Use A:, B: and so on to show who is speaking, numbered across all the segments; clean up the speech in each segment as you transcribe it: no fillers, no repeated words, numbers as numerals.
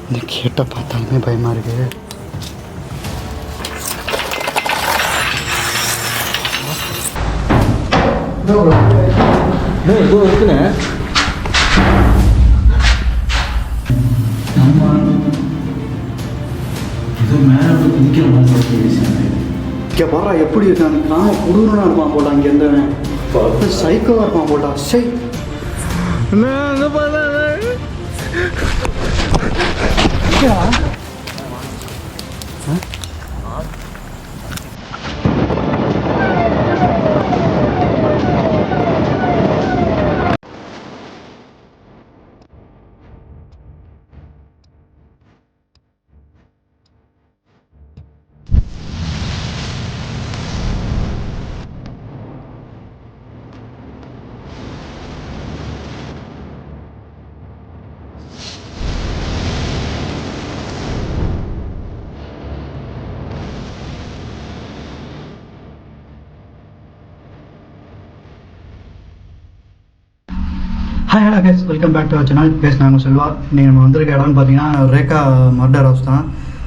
A: இந்த கேட்டை பார்த்தாலுமே பயமாக இருக்குது.
B: இதோ இருக்குண்ணே. இது மேலே நிற்கிற மாதிரி
A: இங்கே பாரா எப்படி இருக்கான். நான் குடுறனா இருப்பான் போட்டா. இங்கே இருந்தவன் சைக்கோவாக இருப்பான் போட்டா. சை hi hello guys, welcome back to our channel. நாங்கள் செல்வா. இன்றைக்கி நம்ம வந்திருக்க இடம்னு பார்த்தீங்கன்னா ரேகா மர்டர் ஹவுஸ் தான்.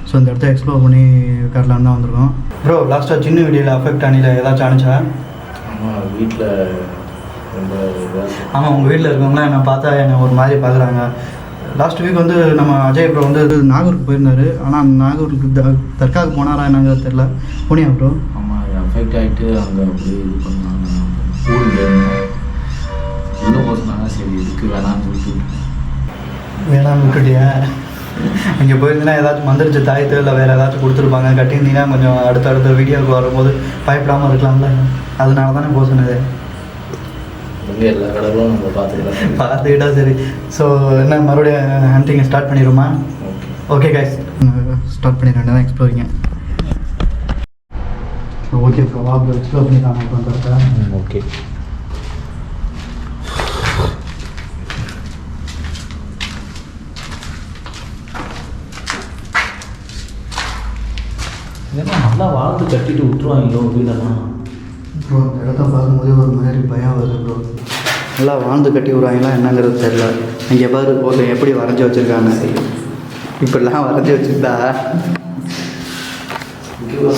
A: ஸோ இந்த இடத்த எக்ஸ்ப்ளோர் பண்ணி காட்டலான்னு தான் வந்திருக்கோம். ப்ரோ, லாஸ்ட்டாக சின்ன வீடியோவில் அஃபெக்ட் ஆனியில் ஏதாச்சும் ஆனிச்சா?
B: ஆமாம், வீட்டில் ரொம்ப
A: ஆமாம், உங்கள் வீட்டில் இருக்கவங்களாம் என்னை பார்த்தா என்னை ஒரு மாதிரி பார்க்குறாங்க. லாஸ்ட் வீக் வந்து நம்ம அஜய் ப்ரோ வந்து நாகூருக்கு போயிருந்தார். ஆனால் அந்த நாகூருக்கு தற்காவுக்கு போனாரா என்னங்கிறது தெரில. போனியா ப்ரோ?
B: ஆமாம், அஃபெக்ட் ஆகிட்டு அங்கே அப்படி இது பண்ணாங்க. ஸ்கூலில் உள்ளே போச்சுனாங்க. சரி, இதுக்கு வேணாம்னு சொல்லிட்டு
A: வேணாம்னு விட்டுட்டியா? அங்கே போயிருந்தீங்கன்னா ஏதாச்சும் மந்திரிச்ச தாயத்து இல்லை வேறு ஏதாச்சும் கொடுத்துருப்பாங்க. கட்டியிருந்தீங்கன்னா கொஞ்சம் அடுத்த வீடியோவுக்கு வரும்போது பயப்படாமல் இருக்கலாம்ல. அதனால தானே போக சொன்னது.
B: இங்கே எல்லா கடலும் நம்ம
A: பார்த்துக்கிட்டா சரி. ஸோ என்ன மறுபடியும் ஹண்டிங்கை ஸ்டார்ட் பண்ணிடுமா? ஓகே கைஸ், ஸ்டார்ட் பண்ணிடுறேன் தான் எக்ஸ்ப்ளோரிங்க. ஓகே ப்ரோ, வா ப்ரோ, எக்ஸ்ப்ளோர் பண்ணிக்கலாம் அப்புறம் கரெக்டாக.
B: ஓகே. இதெல்லாம் நல்லா வாழ்ந்து கட்டிட்டு விட்டுருவாங்க வீடெல்லாம்.
A: ப்ரோ, இந்த இடத்த பார்க்கும்போது ஒரு மாதிரி பயம் வருது ப்ரோ. நல்லா வாழ்ந்து கட்டி விடுவாங்களா என்னங்கிறது தெரியல. இங்கே பாரு ஓகே எப்படி வரைஞ்சி வச்சுருக்காங்க. இப்படிலாம் வரைஞ்சி வச்சுருந்தா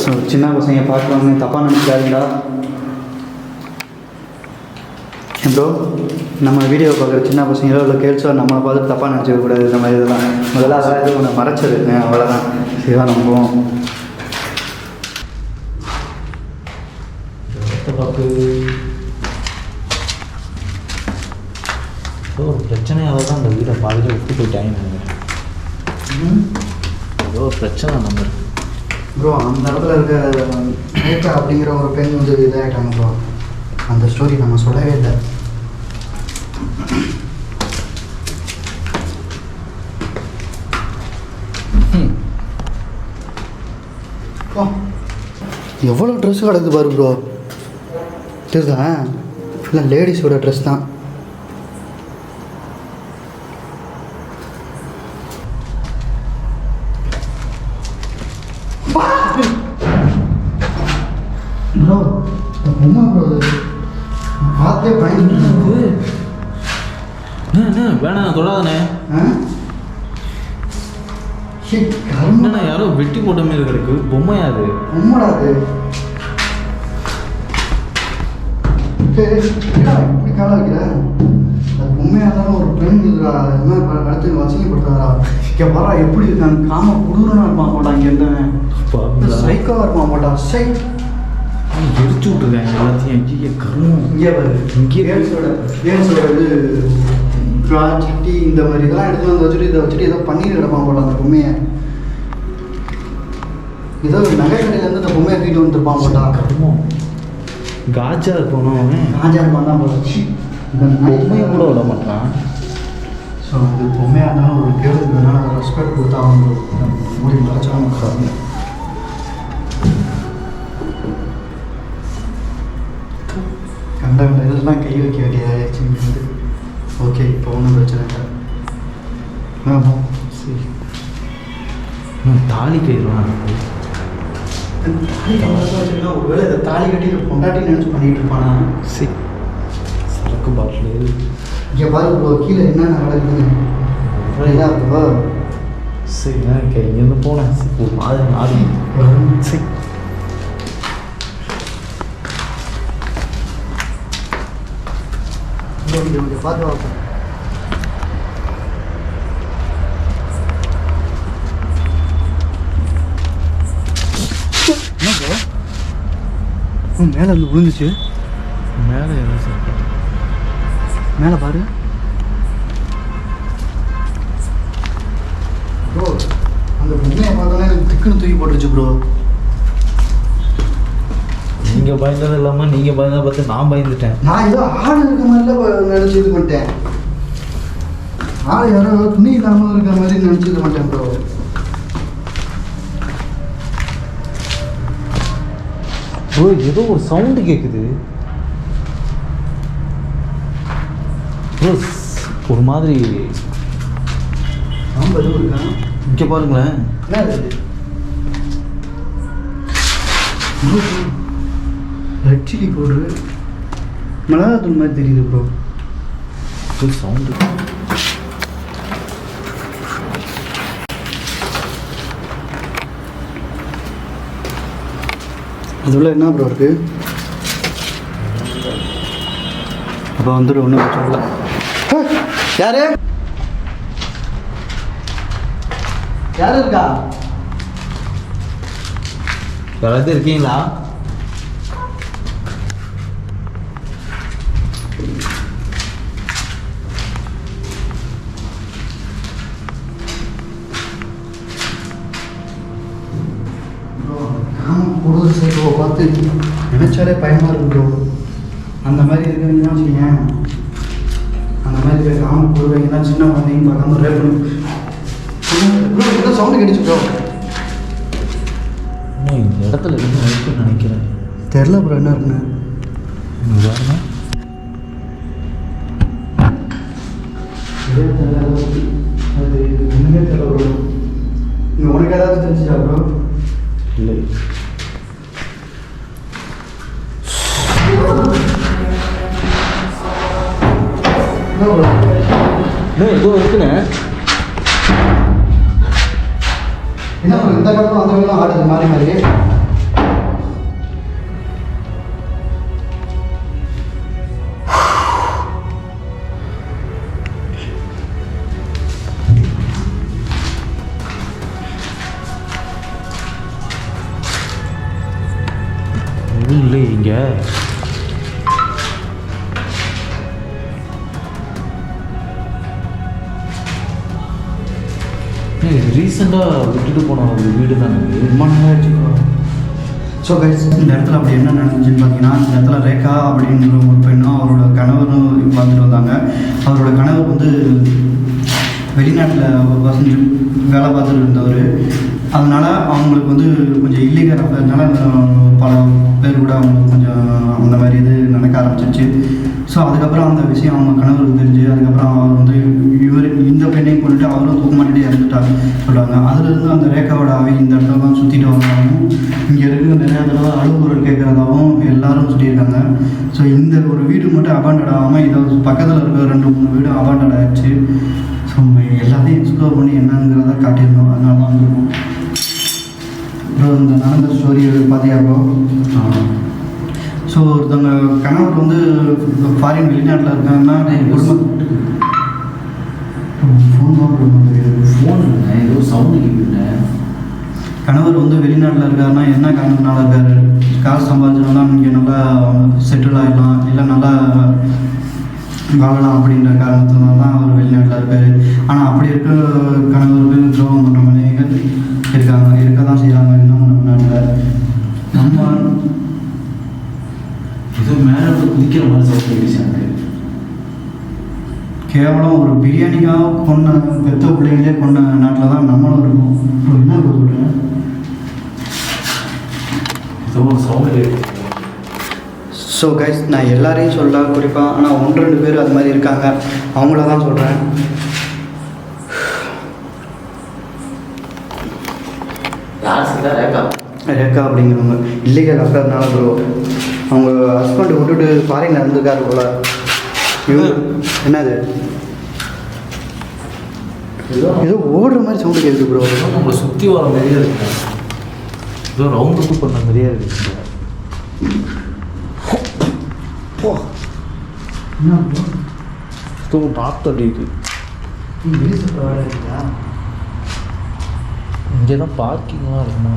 A: ஸோ சின்ன பசங்க பார்க்குவாங்க, தப்பாக நினச்சிக்காதுங்களா ப்ரோ? நம்ம வீடியோ பார்க்குற சின்ன பசங்களோ இல்லை கேர்ள்ஸோ நம்மளை பார்த்து தப்பாக நினச்சிக்கக்கூடாது. இந்த மாதிரி இதெல்லாம் முதல்ல அதாவது இது ஒன்று மறைச்சிருக்கு, அவ்வளோதான். இதுதான் நம்புவோம்.
B: பார்த்து ஏதோ ஒரு பிரச்சனையால் தான் அந்த வீடை பாதியில் விட்டு போயிட்டாங்கன்னு நினைக்கிறேன். ஏதோ ஒரு பிரச்சனை நம்பர்
A: ப்ரோ. அந்த இடத்துல இருக்க ரேகா அப்படிங்கிற ஒரு பெண் வந்து இதாகிட்டாங்க ப்ரோ. அந்த ஸ்டோரி நம்ம சொல்லவே இல்லை. எவ்வளோ ட்ரெஸ்ஸு கிடக்குது பாரு ப்ரோ. தெரியுதா? இல்லை லேடிஸோட ட்ரெஸ் தான். ப்ரோ என்ன ப்ரோ பார்த்தே பயந்துட்டு
B: வேணாம் தொடாதானே.
A: என்னண்ணா
B: யாரோ வெட்டி போட்ட மாதிரி கிடக்கு. பொம்மையா அது?
A: பொம்மைடா அது. இப்படி கால வைக்கிற அது உண்மையாக தானே ஒரு பெண் இதுடா. என்ன அடுத்து வசதிப்படுத்தாரா? இங்கே வரா எப்படி இருக்கான். காம குடுறனா இருப்பான் போட்டா. இங்கே இருந்த சைக்கோவாக இருப்பான் போட்டா. சை
B: எரிச்சு விட்டுருக்காங்க எல்லாத்தையும். இங்கே கருமம்.
A: இங்கே பாரு, இங்கே கேர்ள்ஸோட இது சட்டி இந்த மாதிரி இதெல்லாம் எடுத்து வந்து வச்சுட்டு இதை வச்சுட்டு ஏதோ பண்ணிட்டு கிடப்பான் போட்டா. அந்த பொம்மையை ஏதோ நகை கடையிலேருந்து இந்த பொம்மையை தூக்கிட்டு வந்துருப்பான் போட்டா.
B: கருமம். காஜா இருக்கணும். அவன்
A: காஜா இருப்பான் தான் போச்சு. இந்த
B: பொம்மையை கூட விட மாட்டான்.
A: ஸோ அது பொம்மையாக இருந்தாலும் ஒரு கேர்ள் இருக்கிறதுனால அதை ரெஸ்பெக்ட் கொடுத்தா அவங்க மூடி மறைச்சாலும் காரணம். கண்ட இதெல்லாம் கை வைக்க வேண்டியதாகிடுச்சு. ஓகே, இப்போ ஒன்றும் பிரச்சனை இல்லை. ஆமாம் சரி.
B: தாலி கயிறுலாம்
A: ஒரு வேளை இதை தாலி கட்டி பொண்டாட்டி நினச்சி பண்ணிகிட்டு இருப்பானா?
B: சரக்கு பாட்டில்
A: இங்கே பாரு ப்ரோ, கீழே என்னென்ன நடக்குதுன்னு ப்ரோ.
B: சரி எனக்கு இங்கேருந்து போனேன் ஒரு மாதிரி ஆடி சரி
A: பார்த்து பார்ப்போம். மேலே இருந்து விழுந்துச்சு.
B: மேலே எதுவும் சார்
A: மேலே பாரு ப்ரோ. அந்த பொம்மையை பார்த்தோன்னா எனக்கு திக்குன்னு தூக்கி போட்டுருச்சு ப்ரோ.
B: நீங்கள் பயந்தது இல்லாமல் நீங்கள் பயந்ததை பார்த்து நான் பயந்துட்டேன்.
A: நான் ஏதோ ஆடு இருக்க மாதிரிலாம் நினச்சி இது பண்ணிட்டேன். ஆடு யாரோ துணி இல்லாமல் இருக்கிற மாதிரி நினச்சி இது பண்ணிட்டேன் ப்ரோ.
B: ப்ரோ ஏதோ ஒரு சவுண்டு கேட்குது ப்ரோ. ஒரு மாதிரி
A: ரொம்ப எதுவும் இருக்கா?
B: இங்கே பாருங்களேன்.
A: என்ன அது? ரெட் சில்லி பவுடரு மிளகாத்தூள் மாதிரி தெரியுது ப்ரோ.
B: ஒரு சவுண்டு
A: அதுள்ள என்ன ப்ரோ இருக்கு? அப்போ வந்துட்டு ஒன்றும் பிரச்சனை இல்லை. யாரு யாரு இருக்கா?
B: யாராவது இருக்கீங்களா?
A: கூடுதல் சைக்கோவை பார்த்து நினைச்சாலே பயமாக இருக்கு ப்ரோ. அந்த மாதிரி இருக்கிறீங்கன்னா வச்சுக்கீங்க, அந்த மாதிரி இருக்கிற காம கொடுவீங்கன்னா சின்ன குழந்தைங்க பார்க்காம ரேப் பண்ணி சவுண்டு கிடைச்சு ப்ரோ.
B: இன்னும் இந்த இடத்துல என்ன இருக்குன்னு நினைக்கிறேன்.
A: தெரில ப்ரோ என்ன இருக்குன்னு.
B: பாருங்க
A: அது ஒன்றுமே தெரியல ப்ரோ. இங்கே உனக்கு ஏதாவது தெரிஞ்சுச்சா ப்ரோ?
B: இல்லை ஏதோ இருக்குண்ணே.
A: என்ன ப்ரோ இந்த காலத்தில் அந்த காலம் ஆடுது மாறி மாறி.
B: எதுவும் இல்லை இங்கே. ரீசெண்டாக விட்டுட்டு போன ஒரு வீடு தான்
A: ரொம்ப நல்லா ஆயிடுச்சு. ஸோ கைஸ், இந்த இடத்துல அப்படி என்ன நடந்துச்சுன்னு பார்த்தீங்கன்னா, இந்த இடத்துல ரேகா அப்படின்ற ஒரு பெண்ணும் அவரோட கணவரும் பார்த்துட்டு வந்தாங்க. அவரோட கணவர் வந்து வெளிநாட்டில் வசதி வேலை பார்த்துட்டு இருந்தவர். அதனால் அவங்களுக்கு வந்து கொஞ்சம் இல்லீகல் அஃபேர்னால பல பேர் கூட அவங்களுக்கு கொஞ்சம் அந்த மாதிரி இது நடக்க ஆரம்பிச்சிச்சு. ஸோ அதுக்கப்புறம் அந்த விஷயம் அவங்க கணவருக்கு தெரிஞ்சு அதுக்கப்புறம் அவர் வந்து இந்த பெண்ணையும் கொண்டுட்டு அவரும் தூக்க மாட்டிட்டு இறந்துட்டாங்க சொல்கிறாங்க. அதுலேருந்து அந்த ரேகாவோட அவை இந்த இடத்துல தான் சுற்றிட்டு வந்தாலும் இங்கே இருக்கிற நிறையா தடவை அழுகுரல் கேட்குறதாகவும் எல்லாரும் சொல்லியிருக்காங்க. ஸோ இந்த ஒரு வீடு மட்டும் அபாண்டட் ஆகாமல் இதை பக்கத்தில் இருக்கிற 2-3 வீடு அபாண்டட் ஆகிடுச்சு. ஸோ எல்லாத்தையும் எக்ஸ்ப்ளோர் பண்ணி என்னங்கிறத காட்டியிருந்தோம். அதனால தான் வந்துருக்கோம். அப்புறம் இந்த நடந்த ஸ்டோரி பார்த்தியா ப்ரோ? ஸோ ஒருத்தவங்க கணவர் வந்து ஃபாரின் வெளிநாட்டில் இருக்காங்கன்னா
B: ஃபோன் ஏதோ சவுண்டு கேட்குறேன்.
A: கணவர் வந்து வெளிநாட்டில் இருக்காருன்னா என்ன காரணத்தினால இருக்காரு? காசு சம்பாதிச்சனால இங்கே நல்லா செட்டில் ஆகிடலாம், இல்லை நல்லா வாழலாம் அப்படின்ற காரணத்தினால தான் அவர் வெளிநாட்டில் இருக்கார். ஆனால் அப்படி இருக்க கணவருக்கு துரோகம் பண்ணுற மனைவிகள் இருக்க தான் செய்கிறாங்க இன்னும் நம்ம நாட்டில். நம்ம
B: ஏதோ மேலே குதிக்கிற மாதிரி சவுண்ட் கேட்டுச்சு.
A: கேவலம் ஒரு பிரியாணிக்காக கொண்ட பெத்த பிள்ளைங்களே கொண்ட நாட்டில் தான் நம்மளும் இருக்கோம். என்ன சொல்கிறேன்?
B: ஏதோ ஒரு சவுண்டு.
A: ஸோ கைஸ், நான் எல்லாரையும் சொல்ல குறிப்பாக, ஆனால் 1-2 பேர் அது மாதிரி இருக்காங்க, அவங்கள தான் சொல்கிறேன். ரேகா அப்படிங்கிறவங்க இல்லீகல் அஃபேர்னால ப்ரோ அவங்க ஹஸ்பண்ட் விட்டுட்டு ஃபாரின்ல இருந்திருக்காரு போல. என்னது ஏதோ ஓடுற மாதிரி சவுண்டு கேட்குது ப்ரோ.
B: நம்மளை சுற்றி வர மாதிரியே இருக்கு. ஏதோ ரவுண்டு பண்ண மாதிரியே இருக்கு. டாக்டர் அப்படி இருக்கு. இங்கே தான் பார்க்கிங்லாம் இருக்குமா?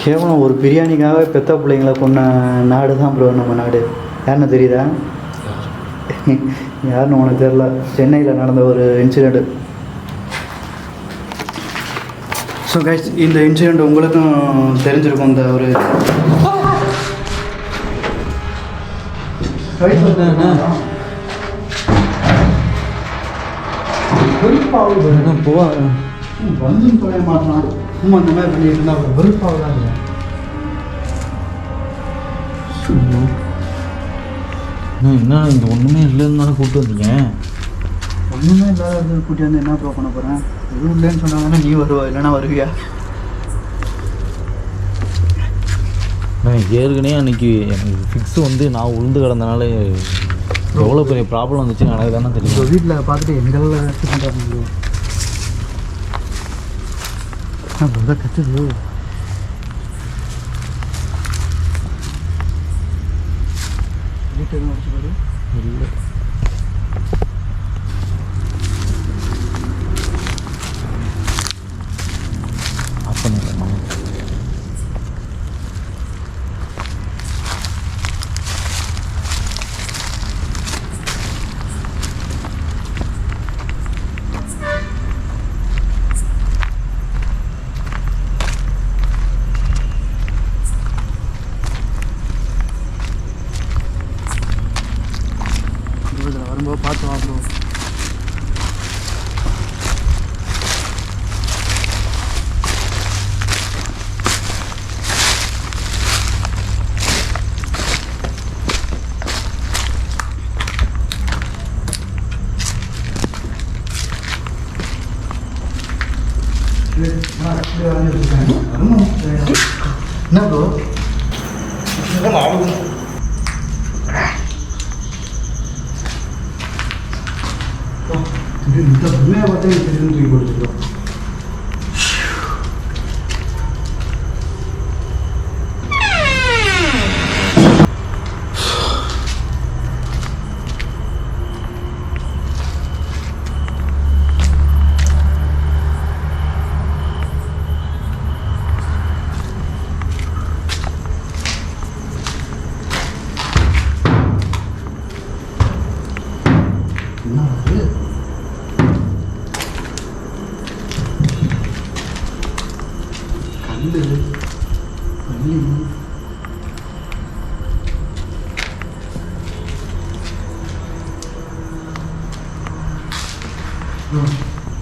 A: கேவலம் ஒரு பிரியாணிக்காக பெத்த பிள்ளைங்களை கொண்ட நாடு தான் ப்ரோ நம்ம நாடு. யாருன்னு தெரியுதா? யாருன்னு உனக்கு தெரியல. சென்னையில் நடந்த ஒரு இன்சிடெண்ட்டு. ஸோ கைஸ், இந்த இன்சிடெண்ட் உங்களுக்கும் தெரிஞ்சிருக்கும். இந்த ஒரு வந்து தொலைய மாட்டான். சும்மா அந்த மாதிரி பண்ணிட்டு இருந்தா அப்புறம் வெறுப்பாக
B: என்ன இங்கே ஒன்றுமே இல்லைன்னு தானே கூப்பிட்டு வந்தீங்க?
A: ஒன்றுமே இல்லாத கூட்டி வந்து என்ன ப்ரோ பண்ண போகிறேன்? எதுவும் இல்லைன்னு சொன்னாங்கன்னா நீ வருவா, இல்லைன்னா வருவியா?
B: நான் ஏற்கனவே அன்றைக்கி எனக்கு ஃபிக்ஸு வந்து நான் உளுந்து கிடந்தனால எவ்வளோ பெரிய ப்ராப்ளம் வந்துச்சுன்னு எனக்கு தானே தெரியும்.
A: வீட்டில் பார்த்துட்டு எங்களை வச்சு பண்ணுறாங்க. ப்ரோ கற்றுது வீட்டு எதுவும் அடிச்சு பாரு.
B: இல்லை ஆஃப் பண்ணிடலாமா?
A: வரும்போது பார்த்து வா ப்ரோ. என்ன ப்ரோ? இந்த உண்மையை பார்த்தா எனக்கு தெரிஞ்சு தூக்கி கொடுத்துருக்கோம். என்ன அது? கல்லு பள்ளி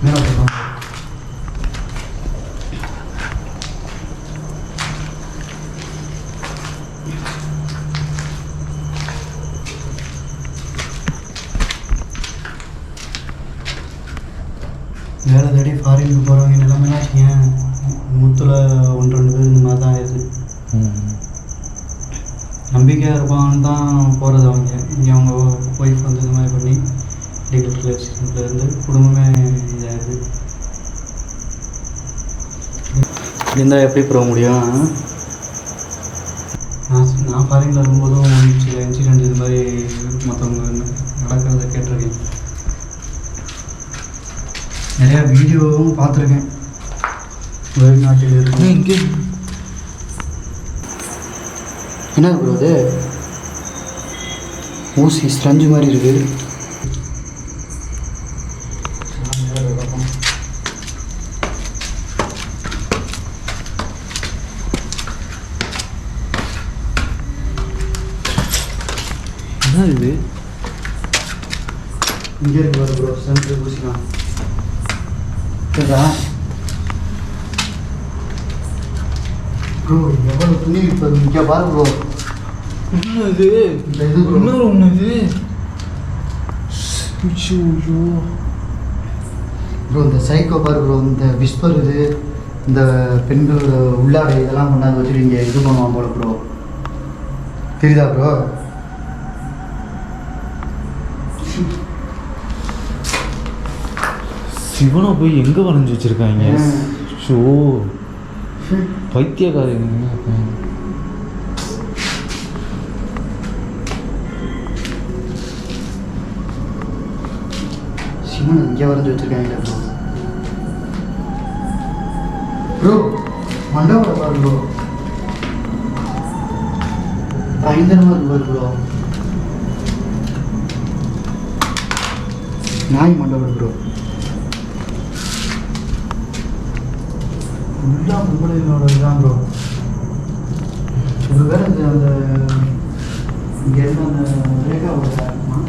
A: மேலே போகலாம். வேலை தேடி ஃபாரினுக்கு போகிறவங்க நிலைமைலாம் வச்சுக்கேன். நூற்றில் 1-2 பேர் இந்த மாதிரி தான் ஆயிடுது. நம்பிக்கையாக இருப்பாங்கன்னு தான் போகிறது. அவங்க இங்கே அவங்க ஒய்ஃப் வந்து இந்த மாதிரி பண்ணி லீகல் ரிலேஷன்லேருந்து குடும்பமே இதாகிடுது. இருந்தால் எப்படி போக முடியும்? நான் ஃபாரினில் இருக்கும்போதும் சில இன்சிடெண்ட் இது மாதிரி மற்றவங்க நடக்கிறத கேட்டிருக்கேன். நிறையா வீடியோவும் பார்த்துருக்கேன். வெளிநாட்டில் இருக்கு.
B: இங்கே
A: என்ன ப்ரோ அது? ஊசி ஸ்லஞ்சு மாதிரி இருக்குது.
B: என்ன இது?
A: இங்கே இருக்கு ப்ரோ, ஸ்லஞ்சு ஊசிலாம். சரிதா ப்ரோ? எவ்வளோ துணி இப்போ இங்கே பாரு ப்ரோ.
B: என்ன இது?
A: இந்த இது ப்ரோ,
B: இன்னொரு ஒன்று இது.
A: ப்ரோ இந்த சைக்கோ பாரு ப்ரோ. இந்த விஸ்பர் இது, இந்த பெண்களோட உள்ளாடை இதெல்லாம் கொண்டாந்து வச்சுட்டு இங்கே இது பண்ணுவான் போல ப்ரோ. தெரியுதா ப்ரோ?
B: சிவனை போய் எங்கே வரைஞ்சி வச்சுருக்காங்க? ஷோ பைத்தியக்காரங்க.
A: சிவனை இங்கே வரைஞ்சி வச்சுருக்காங்க ப்ரோ. மண்டபம் பாரு ப்ரோ, பயங்கரமாக இருக்கு பாரு ப்ரோ. நாய் மண்டபம் ப்ரோ, ஃபுல்லாக பொம்பளைங்களோட இதுதான் ப்ரோ. ஒரு வேறு அந்த இங்கே இருந்த அந்த ரேகாவோட இருக்குமா?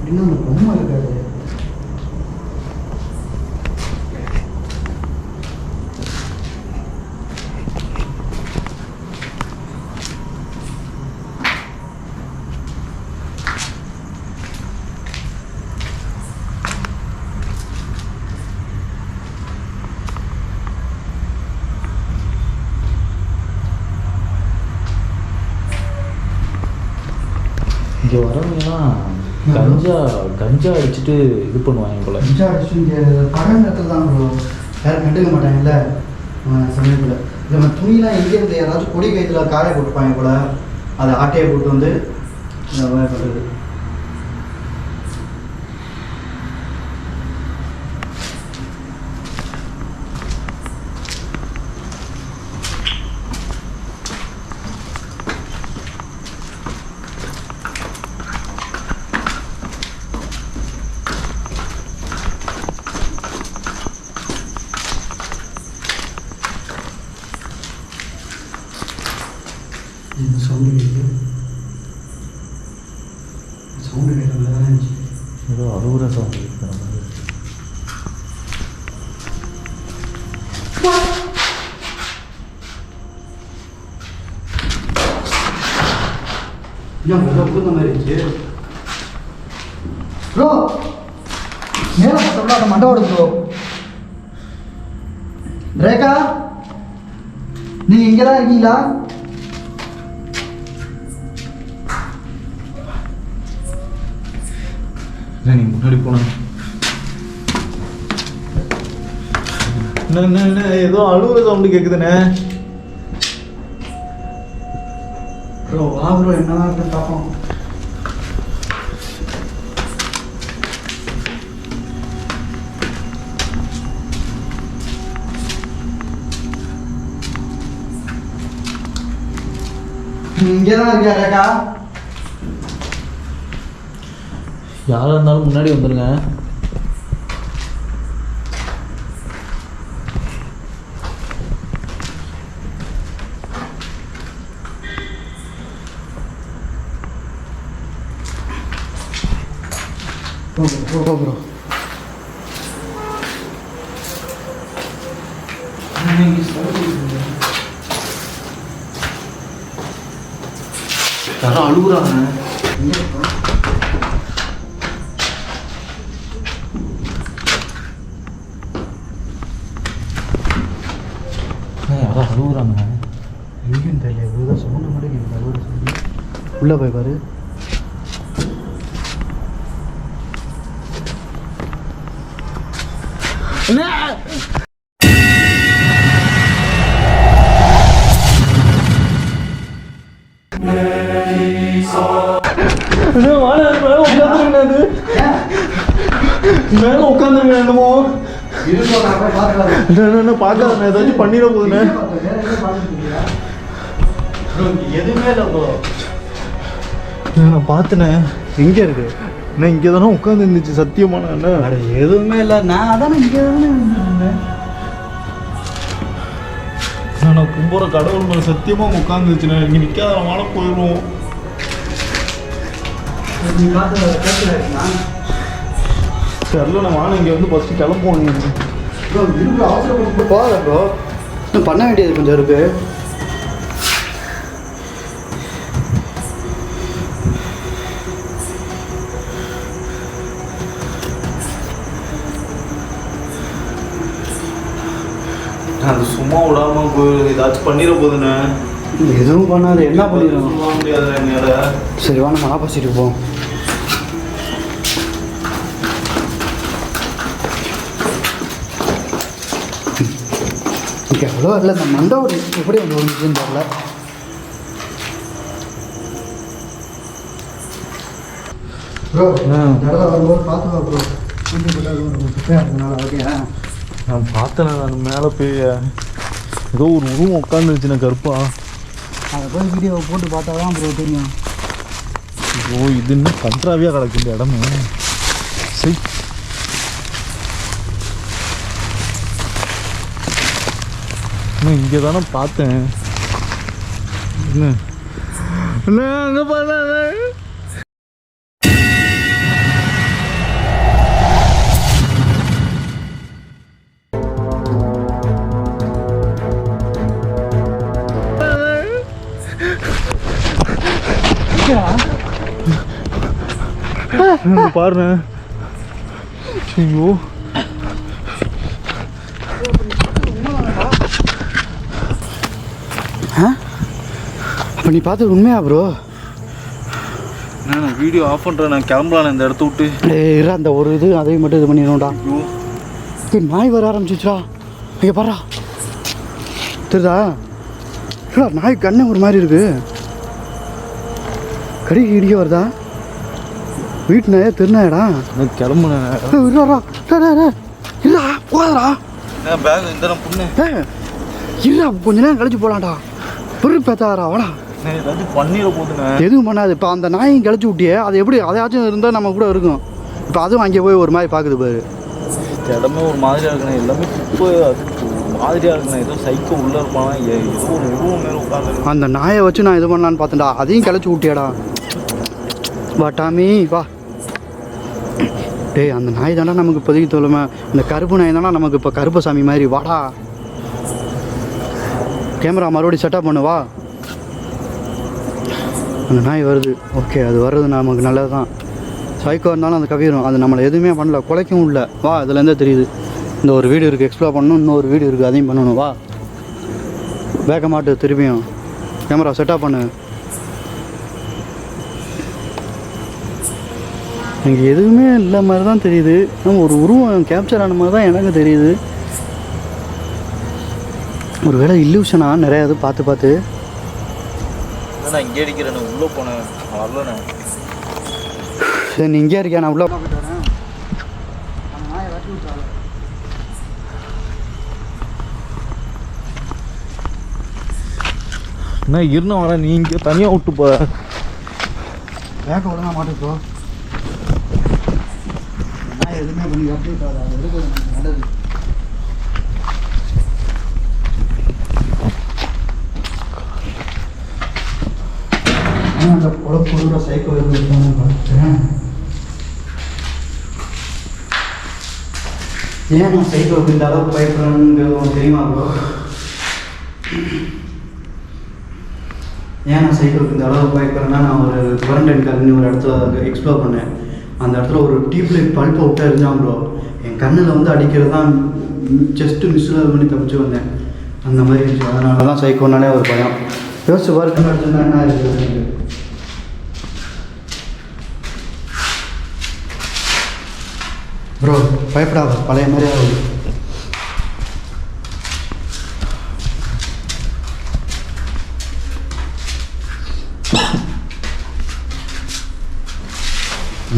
A: இன்னும் அந்த பொம்மை இருக்காது.
B: இங்கே வரவங்கலாம் கஞ்சா அடிச்சுட்டு இது பண்ணுவாங்க போல.
A: கஞ்சா அடிச்சுட்டு இங்கே படம் இடத்துல தான் ப்ரோ, யாரும் கண்டுக்க மாட்டாங்கல்ல சமயத்தில். நம்ம துணிலாம் எங்கே இருந்து யாராச்சும் கொடி கைத்தில் காய போட்டுப்பாங்க போல, அதை ஆட்டையை போட்டு வந்து இந்த மாதிரி பண்ணுறது. சவுண்டு கேட்கல தான் இருந்துச்சு.
B: ஏதோ அறுபது சவுண்டு இருக்கிற மாதிரி.
A: ஏன் வெள்ள பூந்த மாதிரி இருந்துச்சு ப்ரோ. மேலே பார்த்தோம்னா அந்த மண்டபம் ப்ரோ. ரேகா, நீங்கள் இங்கே தான் இருக்கீங்களா?
B: என்ன நீ முன்னாடி போன என்ன ஏதோ அழுவ சவுண்டு கேட்குதுண்ணே.
A: ப்ரோ வா ப்ரோ, என்னதான் இருக்குன்னு பார்ப்போம். இங்கே தான் இருக்கியா ரேகா?
B: யாராக இருந்தாலும் முன்னாடி வந்துடுங்க.
A: ப்ரோ
B: யாரும் அழுகுறாங்க. யாரும் அழுகுறாங்க.
A: எங்கேயும் தெரியல, இவ்வளோ சவுண்டு மட்டும் கேட்குது. உள்ளே போய் பாரு.
B: என்ன மேல உட்காந்துருங்க. என்னமோ என்ன பார்க்காத ஏதாச்சும் பண்ணிட போகுதுண்ணே.
A: எதுவுமே இல்லை ப்ரோ.
B: நான் பார்த்தேனே. எங்கே இருக்கு? நான் இங்கே தானே உட்காந்து இருந்துச்சு சத்தியமான. என்ன
A: எதுவுமே இல்லை, நான் அதானே இங்கே தானே இருந்தேன்.
B: நான் கும்புற கடவுள் மேலே சத்தியமாக உட்காந்துருச்சுண்ணே. இங்கே நிற்காத மாலை போயிடுவோம்.
A: நீ பார்த்து
B: தெரில, நான் வாங்க இங்கே வந்து ஃபஸ்ட்டு கிளம்புவோம்.
A: ப்ரோ இருக்கு, அவசரப்பட்டு போகாத ப்ரோ. இன்னும் பண்ண வேண்டியது கொஞ்சம் இருக்கு.
B: அது சும்மா விடாம போய் ஏதாச்சும் பண்ணிட போகுதுண்ணே.
A: எதுவும் பண்ணாது, என்ன பண்ணிடுறோம்
B: சொல்ல முடியாது என்னால்.
A: சரி வா நம்ம ஆப்போசிட்டுக்கு போவோம். இங்கே அவ்வளோ இல்லை, இந்த மண்டபம் எப்படி வந்து ஒழிஞ்சுன்னு தெரியல. ப்ரோ இடத்துல வரும்போது பார்த்துக்கோ ப்ரோ, ஓகே.
B: நான் பார்த்தேன், நான் மேலே போய் ஏதோ ஒரு உருவம் உட்காந்துருச்சுண்ணே கருப்பா.
A: அதை போய் வீடியோவை போட்டு பார்த்தா தான் ப்ரோ தெரியும்.
B: ஓ இது இன்னும் கன்றாவியாக கிடக்கு இந்த இடமே. சரி இன்னும் இங்கே தானே பார்த்தேன். என்ன அங்கே பார்த்தேன். பாருண்ணே. ஐயோ
A: அப்போ நீ பார்த்தது உண்மையா ப்ரோ?
B: நான் வீடியோ ஆஃப் பண்ணுறேன், நான் கிளம்பலாம் இந்த இடத்த விட்டு.
A: இரு அந்த ஒரு இது அதையும் மட்டும் இது பண்ணிடணும்டா. நாய் வர ஆரம்பிச்சிச்சுடா. இங்கே பாரா தெரியுதா? இல்லை நாய் கண்ணே ஒரு மாதிரி இருக்கு. கடி இடிக்க வருதா? வீட்டு நாயா திருநாயடா?
B: கிளம்புனேன்.
A: இல்லா போகாதடா.
B: பேக் இந்த புண்ணு
A: இல்லா கொஞ்ச நேரம் கழிச்சு போகலாம்டா. பொருள் பேத்தாதடா வாடா.
B: ஏதாச்சும் பண்ணிட போகுதுண்ணே.
A: எதுவும் பண்ணாது. இப்போ அந்த நாயும் கிளச்சி விட்டியே, அது எப்படி அதையாச்சும் இருந்தால் நம்ம கூட இருக்கும். இப்போ அதுவும் அங்கே போய் ஒரு மாதிரி பார்க்குது பாரு.
B: இடமே ஒரு மாதிரியாக இருக்குண்ணே. எல்லாமே குப்பை மாதிரியாக இருக்குண்ணே. ஏதோ சைக்கோ உள்ளே இருப்பானா, ஏதோ ஒரு உருவம் மேலே உட்காந்து.
A: அந்த நாயை வச்சு நான் இது பண்ணலான்னு பார்த்தேன்டா, அதையும் கிளச்சி விட்டியாடா. வா டாமி வா. டேய் அந்த நாய் தானே நமக்கு இப்போதைக்கு தொலைமை. இந்த கருப்பு நாய் தானே நமக்கு இப்போ கருப்பசாமி மாதிரி. வாடா கேமரா மறுபடியும் செட்டப் பண்ணு வா. அந்த நாய் வருது. ஓகே அது வர்றது நமக்கு நல்லது தான். சைக்கோ இருந்தாலும் அந்த கவிரும், அது நம்மளை எதுவுமே பண்ணல, குலைக்கவும் இல்லை. வா இதுலேருந்தே தெரியுது. இந்த ஒரு வீடு இருக்குது, எக்ஸ்ப்ளோர் பண்ணணும். இன்னொரு வீடு இருக்குது, அதையும் பண்ணணும். வா பேக்க மாட்டு, திரும்பியும் கேமரா செட்டப் பண்ணு. இங்கே எதுவுமே இல்லை மாதிரி தான் தெரியுது. நம்ம ஒரு உருவம் கேப்சர் ஆன மாதிரி தான் எனக்கு தெரியுது. ஒரு வேளை இல்லூஷனா நிறையா இது பார்த்து பார்த்து.
B: நான் இங்கே அடிக்கிறேன், உள்ளே போனேன் வரலண்ணே.
A: சரி நீ இங்கே இருக்கியா? நான் உள்ளே
B: என்ன இருந்த வர நீ இங்கே தனியாக விட்டு போ.
A: பேக்க ஒழுங்கா மாட்டுப்போ. நான் எதுவுமே பண்ணி கட்டிவிட்டாது, அது எடுக்கிறது நல்லது. அந்த பொழுது சைக்கோ பார்த்தேன். ஏன் நான் சைக்கோவுக்கு இந்த அளவுக்கு பயப்படுறேன்னு தெரியுமா ப்ரோ? ஏன் நான் சைக்கிளுக்கு இந்த அளவுக்கு பயப்படுறேன்னா, நான் ஒரு குவாரண்டைன் காலனி ஒரு இடத்துல எக்ஸ்ப்ளோர் பண்ணேன். அந்த இடத்துல ஒரு டியூப்லைட் பல்பை விட்டு எரிஞ்சான் ப்ரோ. என் கண்ணில் வந்து அடிக்கிறது தான் ஜஸ்ட்டு மிஸ்ஸில் பண்ணி தப்பிச்சு வந்தேன். அந்த மாதிரி இருந்துச்சு. அதனால தான் சைக்கோனாலே ஒரு பயம். யோசிச்சு பாரு, கண்ணு அடிச்சுன்னா என்ன இருக்குது. ப்ரோ பயப்படாத, பழைய மாதிரி ஆகுது.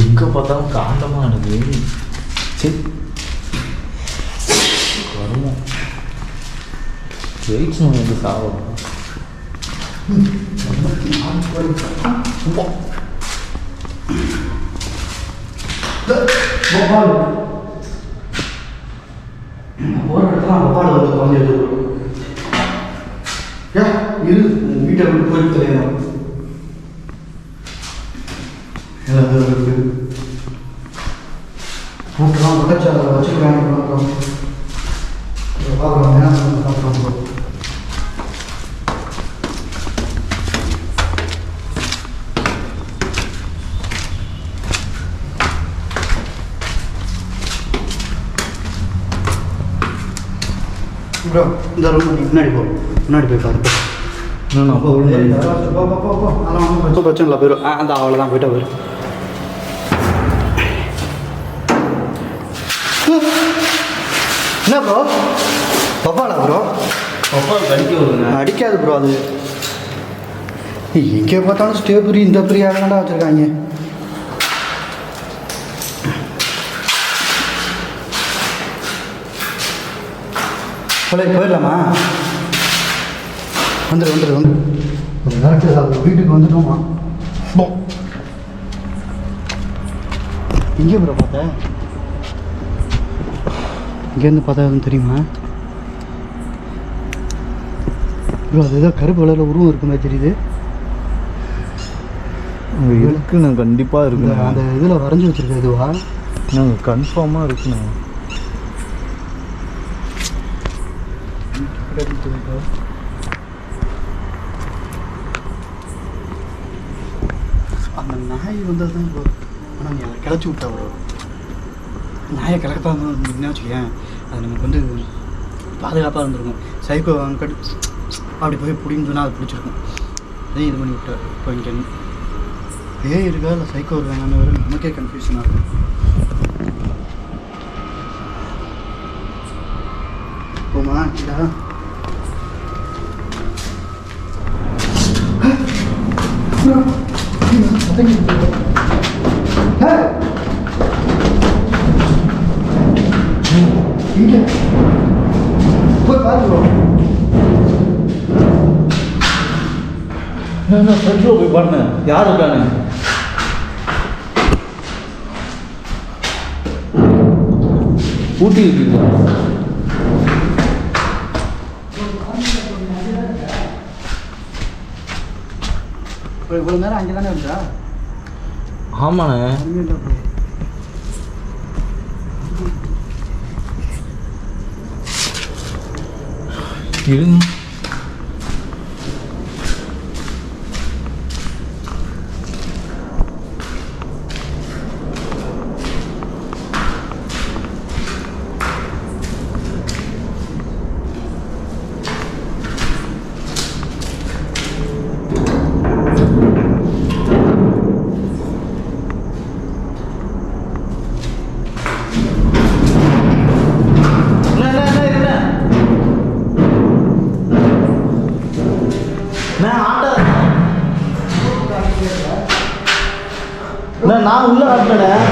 B: எங்கே பார்த்தாலும் காண்டமாக எனக்கு. சரி வருவோம். வெயிட்ஸ் நம்ம வந்து சாப்பிடும்.
A: வீட்டை விட்டு போயிட்டு தெரியும். கூட்டெல்லாம் உடச்சி அதை வச்சுக்கிறாங்க. ப்ரோ இந்த ரூம் நீ முன்னாடி போ, முன்னாடி போய் பாரு.
B: நான் அப்போ
A: அதெல்லாம் ஒன்றும் பிரச்சனை இல்லை, போயிடும். அந்த அவ்வளோதான் போயிட்டா போயிடும். என்ன ப்ரோ பப்பாலா ப்ரோ?
B: பப்பால் கடிக்க வருதுங்க.
A: அடிக்காது ப்ரோ, அது எங்கே பார்த்தாலும் ஸ்டேபுரி இந்த பிரியாக தான்டா வச்சுருக்காங்க. போயிடலாமா? வந்துடு வீட்டுக்கு வந்துட்டோமா? எங்கே ப்ரோ பார்த்தேன்? இங்கேருந்து பார்த்தா எதுவும் தெரியுமா ப்ரோ? அது ஏதோ கருப்பு கலரில் உருவம் இருக்க மாதிரி தெரியுது.
B: இருக்குண்ணா, கண்டிப்பாக இருக்குண்ணா.
A: அந்த இதில் வரைஞ்சி வச்சுருக்க இதுவா?
B: நாங்கள் கன்ஃபார்மாக இருக்குண்ணா.
A: அந்த நாய் வந்தது தான் ப்ரோ. ஆனால் நீ அதை கிளச்சி விட்டா ப்ரோ. நாயை கிளக்கத்தான் என்ன வச்சுக்கேன், அது நமக்கு வந்து பாதுகாப்பாக இருந்திருக்கும். சைக்கோ கட்டு அப்படி போய் பிடிங்கன்னு அது பிடிச்சிருக்கும். அதையும் இது பண்ணி விட்டார். இப்போ இங்கே பேய் இருக்கா இல்லை சைக்கோ இருக்காங்கன்னு வேறு நமக்கே கன்ஃபியூஷனாக இருக்கும். போமா இதா இங்கே போய் பார்த்துருவோம்.
B: நான் ஃப்ரெண்ட்ஸில் போய் பண்ணேன். யார் இருக்கானு? ஊட்டி இருக்குங்க.
A: இவ்வளோ நேரம் அங்கே தானே இருந்தா?
B: ஆமாண்ணே. இருங்க. நான் உள்ள காட்டினேன்.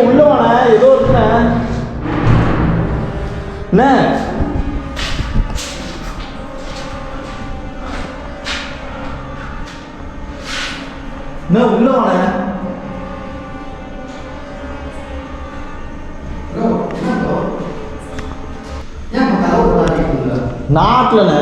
B: உள்ள வானே ஏதோ இருக்குண்ணே. உள்ள வானே. நாட்டிலண்ணே நாட்டிலண்ணே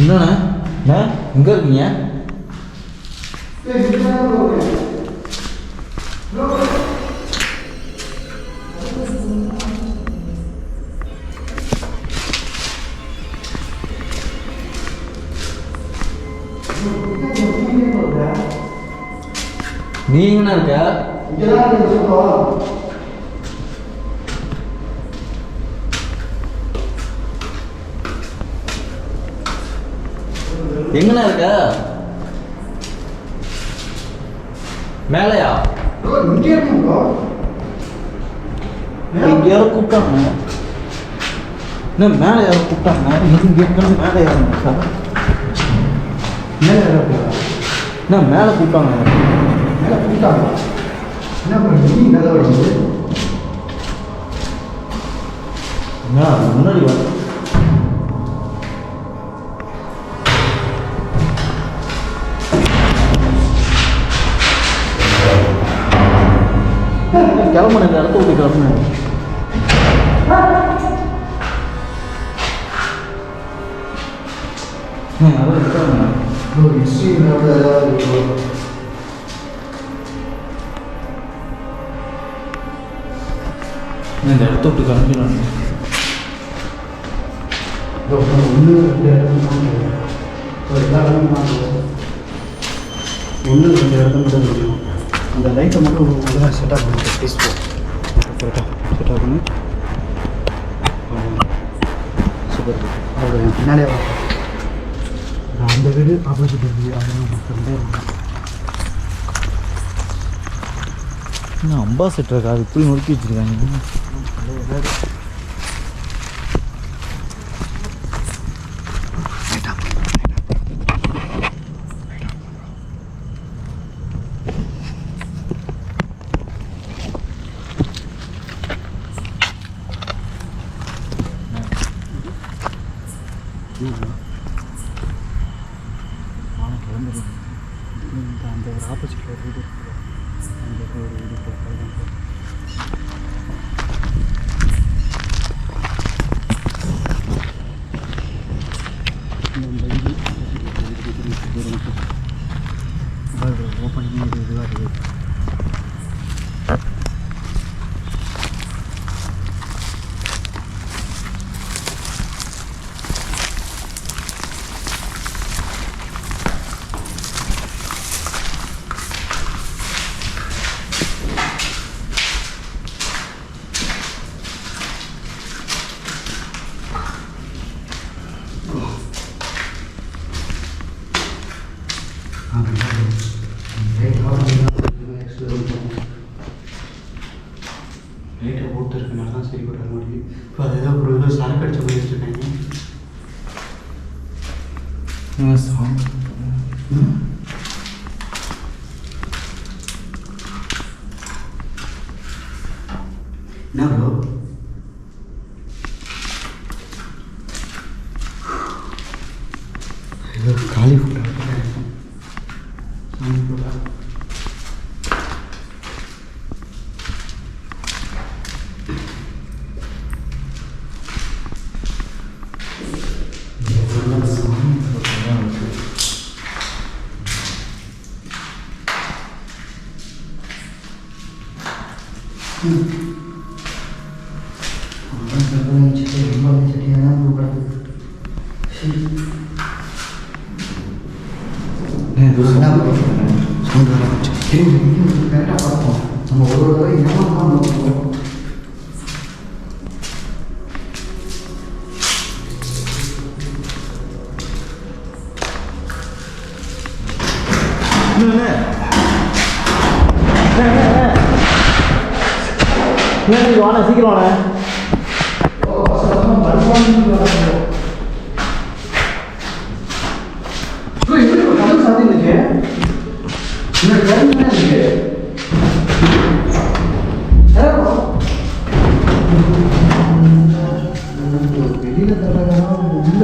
B: என்னண்ணே எங்கே இருக்கீங்க? நீ எங்கண்ணா இருக்க? எங்கண்ணா இருக்க? மேலையா? இங்கே யாரும் கூப்பிட்டாங்க. என்ன மேலே யாரும் கூப்பிட்டாங்க? இங்கே இருக்கணும் மேலே யாரும் சார்? என்ன மேலே கூப்பிட்டாங்க?
A: மேலே கூப்பிட்டாங்க என்ன பண்ணுறது? கதை
B: என்ன முன்னாடி வர கிளம்புன இந்த இடத்த விட்டு கிளம்புனேன். அதான் இருக்காங்க
A: ப்ரோ. ஹிஸ்ட்ரி ஏதாவது ப்ரோ.
B: இந்த இடத்த விட்டு கிளம்பிடலாம்.
A: ப்ரோ 1 2 இடத்துல எல்லா இடமும் 1 2 இடத்துல மட்டும் முடியும். அந்த லைட்டை மட்டும் ஒழுங்காக செட்டாக பண்ணி ப்ளீஸ் ப்ரோ. கரெக்டாக செட்டாக பண்ணி சூப்பர். அவ்வளோ பின்னாலே வா. அந்த வீடு ஆப்போசிட் இருக்குது. அதெல்லாம் பார்த்துட்டே இருக்கேன்.
B: இன்னும் அம்பாசிடர் அது இப்படி நொறுக்கி வச்சுருக்காங்க.
A: அந்த ஒரு ஆப்போசிட்டில் ஒரு வீடு இருக்குது. அந்த ஒரு வீடு இருக்குது. ஓப்பனிங் இதுவாக இருக்குது. லைட்டை போட்டு இருக்கனால தான் சரி வர முடியும். இப்போ அது ஏதோ ஒரு ஏதோ சரக்கு அடிச்ச மாதிரி வச்சுருக்காங்க. என்ன ப்ரோ? ஏதோ காலி ஃபுட்டாக சாமி போடா. கரெக்டாக பார்ப்போம். நம்ம ஒரு தடவை என்ன
B: வாண்ணே, சீக்கிரம் வாண்ணே.
A: வெளியில தரலாம் உள்ள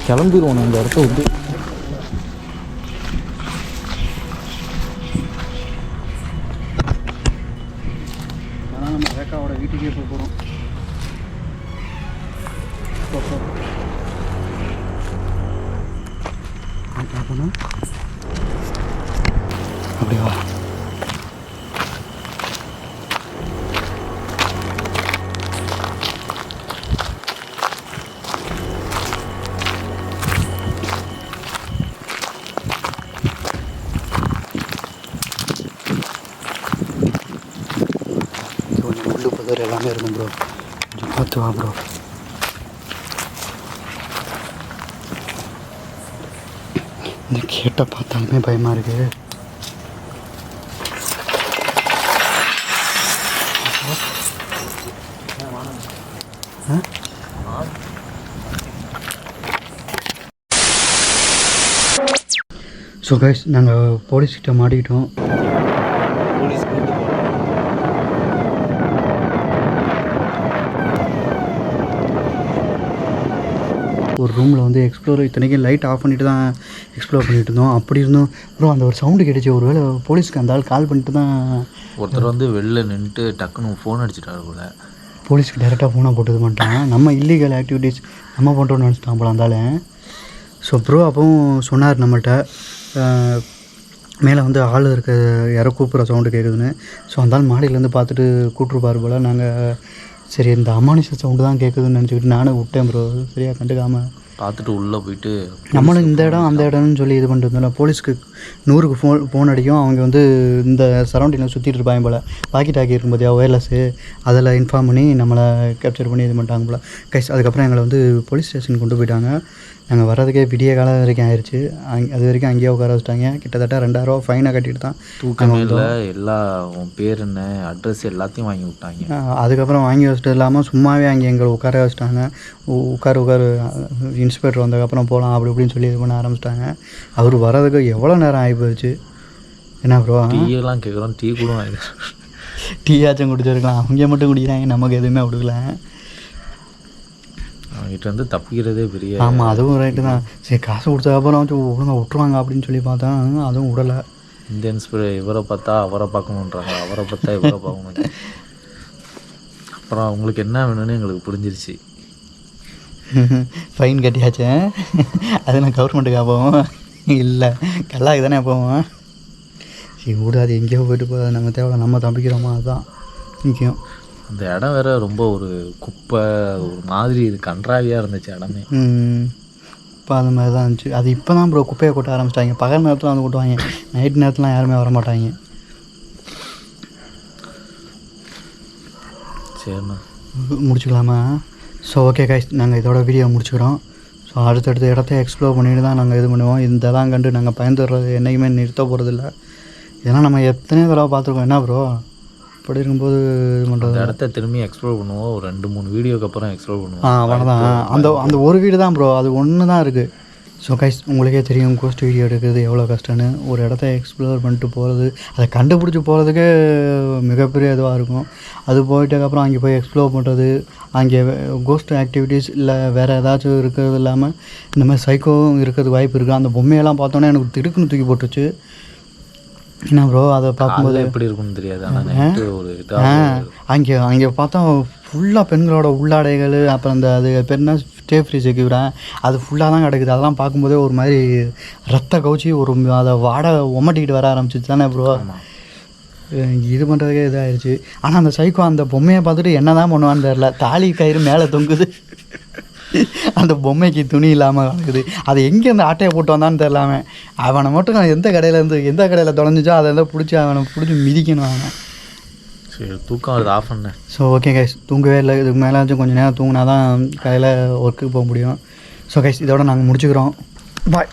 B: கிளம்பிடுவோம் அந்த இடத்த விட்டு.
A: ஆனால் நம்ம ரேக்காவோட வீட்டுக்கே போக போகிறோம். அப்படியா? முள்ளு புதர் எல்லாமே இருக்கும் ப்ரோ. கொஞ்சம் பார்த்து வா ப்ரோ. இந்த கேட்டை பார்த்தாலுமே பயமாக இருக்குது. ஸோ கைஸ், நாங்கள் போலீஸ்கிட்ட மாட்டிக்கிட்டோம். ஒரு ரூமில் வந்து எக்ஸ்ப்ளோர், இத்தனைக்கும் லைட் ஆஃப் பண்ணிட்டு தான் எக்ஸ்ப்ளோர் பண்ணிட்டு இருந்தோம். அப்படி இருந்தோம் ப்ரோ அந்த ஒரு சவுண்டு கிடைச்சி ஒரு வேளை போலீஸ்க்கு அந்த ஆள் கால் பண்ணிட்டு தான்
B: ஒருத்தர் வந்து வெளில நின்றுட்டு டக்குன்னு ஃபோன் அடிச்சிட்டாரு போல.
A: போலீஸ்க்கு டேரெக்டாக ஃபோனாக போட்டது மாட்டான். நம்ம இல்லீகல் ஆக்டிவிட்டீஸ் நம்ம பண்ணுறோன்னு நினச்சிட்டான் போல இருந்தாலும். ஸோ ப்ரோ அப்பவும் சொன்னார் நம்மள்கிட்ட மேலே வந்து ஆள் இருக்க யாரோ கூப்பிட்ற சவுண்டு கேட்குதுன்னு. ஸோ அந்த ஆள் மாடியிலேருந்து பார்த்துட்டு கூப்பிட்ருப்பார் போல். நாங்கள் சரி இந்த அமானுஷ சவுண்டு தான் கேட்குதுன்னு நினச்சிக்கிட்டு நானும் விட்டேன் ப்ரோ. சரியாக கண்டுக்காமல்
B: பார்த்துட்டு உள்ளே போயிட்டு
A: நம்மளும் இந்த இடம் அந்த இடம்னு சொல்லி இது பண்ணிட்டு இருந்தோம். போலீஸ்க்கு 100க்கு ஃபோன் அடிக்கும். அவங்க வந்து இந்த சரௌண்டிங்கில் சுற்றிட்டு இருப்பாங்க போல். பாக்கெட் ஆக்கி இருக்கும் போதே ஒயர்லெஸ்ஸு அதில் இன்ஃபார்ம் பண்ணி நம்மளை கேப்சர் பண்ணி இது பண்ணிட்டாங்க போல் கைஸ். அதுக்கப்புறம் எங்களை வந்து போலீஸ் ஸ்டேஷன் கொண்டு போயிட்டாங்க. நாங்கள் வர்றதுக்கே விடிய காலம் வரைக்கும் ஆயிடுச்சு. அது வரைக்கும் அங்கேயே உட்கார வச்சிட்டாங்க. கிட்டத்தட்ட 2000 ரூபா ஃபைனை கட்டிட்டு தான்
B: தூக்கமே இல்லை. எல்லா உன் பேர் என்ன அட்ரஸ் எல்லாத்தையும் வாங்கி விட்டாங்க.
A: அதுக்கப்புறம் வாங்கி வச்சுட்டு இல்லாமல் சும்மாவே அங்கே எங்களை உட்கார வச்சிட்டாங்க. உட்காரு இன்ஸ்பெக்டர் வந்ததுக்கப்புறம் போகலாம் அப்படி இப்படின்னு சொல்லி இது பண்ண ஆரம்பிச்சிட்டாங்க. அவர் வர்றதுக்கு எவ்வளோ நேரம் ஆகி போயிடுச்சு. என்ன ப்ரோ
B: டீயெல்லாம் கேட்குறோம். டீ கூட வாங்கி
A: டீயாச்சும் குடிச்சிருக்கலாம். அவங்க மட்டும் குடிக்கிறாங்க, நமக்கு எதுவுமே கொடுக்கல.
B: அவங்ககிட்ட வந்து தப்பிக்கிறதே பெரிய.
A: ஆமாம் அதுவும் ரைட்டு தான். சரி காசு கொடுத்ததுக்கப்புறம் ஒழுங்காக விட்டுருவாங்க அப்படின்னு சொல்லி பார்த்தா அதுவும் விடலை.
B: இந்த இன்ஸ்பெக்டர் இவரை பார்த்தா அவரை பார்க்கணுன்றாங்க, அவரை பார்த்தா இவரை பார்க்கணும். அப்புறம் அவங்களுக்கு என்ன வேணும்னு எங்களுக்கு புரிஞ்சிருச்சு.
A: ஃபைன் கட்டியாச்சு. அது நான் கவர்மெண்ட்டுக்காக போவோம் இல்லை கல்லாக்கு தானே போவோம். சரி விடாது எங்கேயோ போயிட்டு போகாது. நம்ம தேவை நம்ம தம்பிக்கிறோமா அதுதான் முக்கியம்.
B: அந்த இடம் வேறு ரொம்ப ஒரு குப்பை ஒரு மாதிரி இது கன்றாவியாக இருந்துச்சு இடமே.
A: இப்போ அது மாதிரி தான் இருந்துச்சு. அது இப்போ தான் ப்ரோ குப்பையை கொட்ட ஆரம்பிச்சிட்டாங்க. பகல் நேரத்தில் வந்து கொட்டுவாங்க, நைட் நேரத்துலாம் யாருமே வரமாட்டாங்க.
B: சரிண்ணா
A: முடிச்சுக்கலாமா? ஸோ ஓகே கைஸ் நாங்கள் இதோட வீடியோ முடிச்சுக்கிறோம். ஸோ அடுத்தடுத்த இடத்த எக்ஸ்ப்ளோர் பண்ணிட்டு தான் நாங்கள் இது பண்ணுவோம். இதெல்லாம் கண்டு நாங்கள் பயந்துடுறது என்றைக்குமே நிறுத்த போகிறதில்ல. இதெல்லாம் நம்ம எத்தனையோ தடவை பார்த்துருக்கோம். என்ன ப்ரோ அப்படி இருக்கும்போது இது பண்ணுறது
B: இடத்த திரும்பி எக்ஸ்ப்ளோர் பண்ணுவோம். ஒரு 2-3 வீடியோக்கு அப்புறம் எக்ஸ்ப்ளோர் பண்ணுவோம்.
A: அவ்வளோதான். அந்த ஒரு வீடு தான் ப்ரோ, அது ஒன்று தான் இருக்குது. ஸோ கைஸ் உங்களுக்கே தெரியும் கோஸ்ட் வீடியோ எடுக்கிறது எவ்வளோ கஷ்டம்னு. ஒரு இடத்த எக்ஸ்ப்ளோர் பண்ணிட்டு போகிறது, அதை கண்டுபிடிச்சி போகிறதுக்கே மிகப்பெரிய இதுவாக இருக்கும். அது போயிட்டதுக்கப்புறம் அங்கே போய் எக்ஸ்ப்ளோர் பண்ணுறது, அங்கே கோஸ்ட் ஆக்டிவிட்டீஸ் இல்லை வேறு ஏதாச்சும் இருக்கிறது இல்லாமல் இந்த மாதிரி சைக்கோவும் இருக்கிறது வாய்ப்பு இருக்குது. அந்த பொம்மையெல்லாம் பார்த்தோன்னே எனக்கு திடுக்குன்னு தூக்கி போட்டுச்சு. என்ன ப்ரோ அதை பார்க்கும்போது
B: எப்படி இருக்குன்னு தெரியாது. ஆனால் ஒரு
A: அங்கே பார்த்தா ஃபுல்லாக பெண்களோட உள்ளாடைகள், அப்புறம் அந்த அது பேர் என்ன ஸ்டே ஃப்ரீ செக்யூரா அது ஃபுல்லாக தான் கிடக்குது. அதெல்லாம் பார்க்கும்போதே ஒரு மாதிரி ரத்த கவுச்சி ஒரு அதை வாடை ஒமட்டிக்கிட்டு வர ஆரம்பிச்சிச்சு தானே ப்ரோ. இது பண்ணுறதுக்கே இதாகிடுச்சு. ஆனால் அந்த சைக்கோ அந்த பொம்மையை பார்த்துட்டு என்ன தான் பண்ணுவான்னு தெரில. தாலி கயிறு மேலே தொங்குது, அந்த பொம்மைக்கு துணி இல்லாமல் கிடக்குது. அது எங்கே அந்த ஆட்டையை போட்டு வந்தான்னு தெரிலாம. அவனை மட்டும் நான் எந்த கடையில் தொலைஞ்சிச்சோ அதை எதாவது பிடிச்சி அவனை பிடிச்சி மிதிக்கணும் அவனை.
B: சரி தூக்கம் அது ஆஃப் பண்ணேன்.
A: ஸோ ஓகே கைஸ் தூங்கவே இல்லை. இதுக்கு மேலாச்சும் கொஞ்சம் நேரம் தூங்கினா தான் காலையில் ஒர்க்குக்கு போக முடியும். ஸோ கைஸ் இதோட நாங்கள் முடிச்சுக்கிறோம். பாய்.